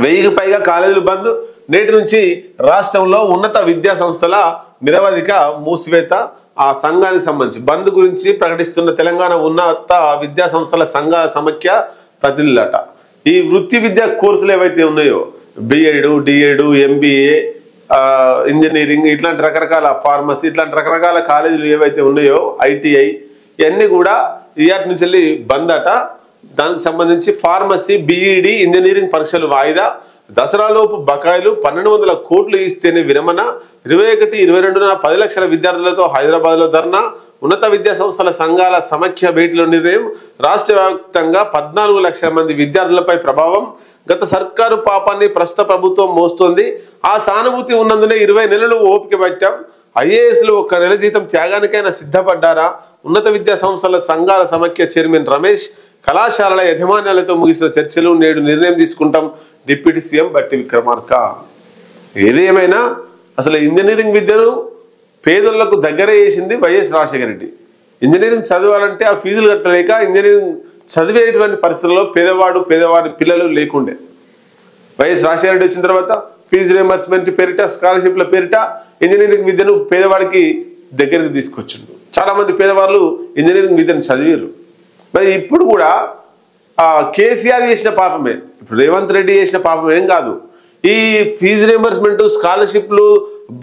1000కి పైగా కాలేజీలు బంద్. నేటి నుంచి రాష్ట్రంలో ఉన్నత విద్యా సంస్థల నిరవధిక మూసివేత. ఆ సంఘానికి సంబంధించి బంద్ గురించి ప్రకటిస్తున్న తెలంగాణ ఉన్నత విద్యా సంస్థల సంఘాల సమైక్య ప్రతినిధులట. ఈ వృత్తి విద్యా కోర్సులు ఏవైతే ఉన్నాయో బిఎడ్, డిఎడ్, ఎంబీఏ, ఇంజనీరింగ్, ఇట్లాంటి రకరకాల ఫార్మసీ, ఇట్లాంటి రకరకాల కాలేజీలు ఏవైతే ఉన్నాయో ఐటీఐ, ఇవన్నీ కూడా ఇయాటి నుంచి వెళ్ళి బంద్ అట. దానికి సంబంధించి ఫార్మసీ, బిఈడి, ఇంజనీరింగ్ పరీక్షలు వాయిదా. దసరాలోపు బకాయిలు 1200 కోట్లు ఇస్తేనే విరమణ. 21-22న 10 లక్షల విద్యార్థులతో హైదరాబాద్లో ధర్నా. ఉన్నత విద్యా సంస్థల సంఘాల సమైక్య భేటీలో నిర్ణయం. రాష్ట్ర వ్యాప్తంగా 14 లక్షల మంది విద్యార్థులపై ప్రభావం. గత సర్కారు పాపాన్ని ప్రస్తుత ప్రభుత్వం మోస్తోంది. ఆ సానుభూతి ఉన్నందునే 20 నెలలు ఓపిక పట్టాం. ఐఏఎస్లు 1 నెల జీతం త్యాగానికైనా సిద్ధపడ్డారా? ఉన్నత విద్యా సంస్థల సంఘాల సమైక్య చైర్మన్ రమేష్. కళాశాలల యజమాన్యాలతో ముగిసిన చర్చలు, నేడు నిర్ణయం తీసుకుంటాం డిప్యూటీ సీఎం బట్టి విక్రమార్క. ఏదేమైనా అసలు ఇంజనీరింగ్ విద్యను పేదలకు దగ్గర చేసింది వైఎస్ రాజశేఖర రెడ్డి. ఇంజనీరింగ్ చదవాలంటే ఆ ఫీజులు కట్టలేక ఇంజనీరింగ్ చదివేటువంటి పరిస్థితుల్లో పేదవాడి పిల్లలు లేకుండే. వైఎస్ రాజశేఖర రెడ్డి వచ్చిన తర్వాత ఫీజు రియంబర్స్మెంట్ పేరిట, స్కాలర్షిప్ల పేరిట ఇంజనీరింగ్ విద్యను పేదవాడికి దగ్గరికి తీసుకొచ్చిండు. చాలా మంది పేదవాళ్ళు ఇంజనీరింగ్ విద్యను చదివారు. మరి ఇప్పుడు కూడా కేసీఆర్ చేసిన పాపమే, ఇప్పుడు రేవంత్ రెడ్డి చేసిన పాపం ఏం కాదు. ఈ ఫీజు రియంబర్స్మెంట్, స్కాలర్షిప్లు,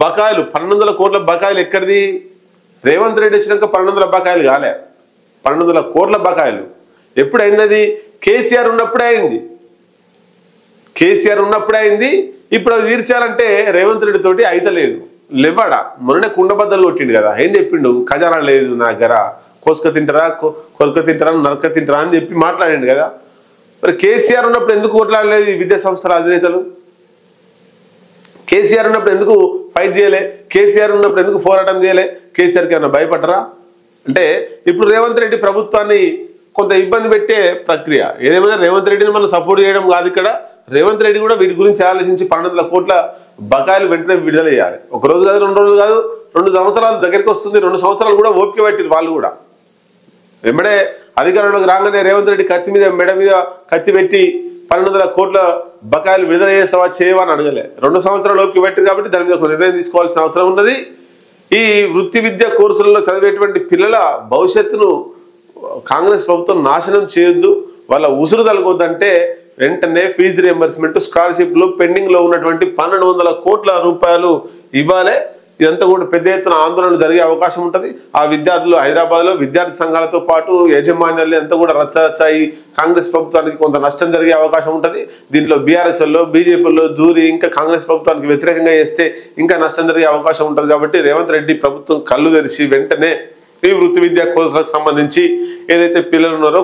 బకాయిలు 1200 కోట్ల బకాయిలు ఎక్కడిది? రేవంత్ రెడ్డి వచ్చినాక 1200 బకాయిలు కాలే, 1200 కోట్ల బకాయిలు ఎప్పుడైంది? అది కేసీఆర్ ఉన్నప్పుడే అయింది. కేసీఆర్ ఉన్నప్పుడే అయింది. ఇప్పుడు అది తీర్చాలంటే రేవంత్ రెడ్డి తోటి అయితలేదు. లేవాడా మొన్ననే కుండబద్దలు కొట్టిండు కదా. ఏం చెప్పిండు? ఖజానా లేదు నా దగ్గర, కోసుక తింటారా, కొరక తింటారా, నరక తింటారా అని చెప్పి మాట్లాడిండు కదా. మరి కేసీఆర్ ఉన్నప్పుడు ఎందుకు కొట్లాడలేదు ఈ విద్యా సంస్థల అధినేతలు? కేసీఆర్ ఉన్నప్పుడు ఎందుకు ఫైట్ చేయలే? కేసీఆర్ ఉన్నప్పుడు ఎందుకు పోరాటం చేయలే? కేసీఆర్కి ఏమన్నా భయపడరా? అంటే ఇప్పుడు రేవంత్ రెడ్డి ప్రభుత్వాన్ని కొంత ఇబ్బంది పెట్టే ప్రక్రియ. ఏదేమైనా రేవంత్ రెడ్డిని మనం సపోర్ట్ చేయడం కాదు ఇక్కడ. రేవంత్ రెడ్డి కూడా వీటి గురించి ఆలోచించి 1200 కోట్ల బకాయిలు వెంటనే విడుదల చేయాలి. 1 రోజు కాదు, 2 రోజులు కాదు, 2 సంవత్సరాలు దగ్గరికి వస్తుంది. 2 సంవత్సరాలు కూడా ఓపిక పట్టింది వాళ్ళు కూడా. వెంబడే అధికారంలోకి రాగానే రేవంత్ రెడ్డి మెడ మీద కత్తి పెట్టి 1200 కోట్ల బకాయిలు విడుదల చేస్తావా చేయవా అని అడగలే. 2 సంవత్సరాలు ఓపిక పెట్టింది కాబట్టి దాని మీద ఒక నిర్ణయం తీసుకోవాల్సిన అవసరం ఉన్నది. ఈ వృత్తి విద్యా కోర్సులలో చదివేటువంటి పిల్లల భవిష్యత్తును కాంగ్రెస్ ప్రభుత్వం నాశనం చేయొద్దు, వాళ్ళ ఉసురు తలగొద్దంటే వెంటనే ఫీజు రియంబర్స్మెంట్, స్కాలర్షిప్లు పెండింగ్లో ఉన్నటువంటి 1200 కోట్ల రూపాయలు ఇవ్వాలి. ఇదంతా కూడా పెద్ద ఎత్తున ఆందోళన జరిగే అవకాశం ఉంటుంది. ఆ విద్యార్థులు హైదరాబాద్లో విద్యార్థి సంఘాలతో పాటు యాజమాన్యాలు అంతా కూడా రచ్చరచ్చాయి. కాంగ్రెస్ ప్రభుత్వానికి కొంత నష్టం జరిగే అవకాశం ఉంటుంది. దీంట్లో బీఆర్ఎస్లో, బీజేపీలో దూరి ఇంకా కాంగ్రెస్ ప్రభుత్వానికి వ్యతిరేకంగా చేస్తే ఇంకా నష్టం జరిగే అవకాశం ఉంటుంది. కాబట్టి రేవంత్ రెడ్డి ప్రభుత్వం కళ్ళు తెరిచి వెంటనే ఈ వృత్తి విద్యా కోర్సులకు సంబంధించి ఏదైతే పిల్లలు ఉన్నారో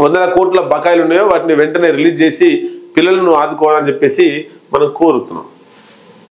100 కోట్ల బకాయిలు ఉన్నాయో వాటిని వెంటనే రిలీజ్ చేసి పిల్లలను ఆదుకోవాలని చెప్పేసి మనం కోరుతున్నాం.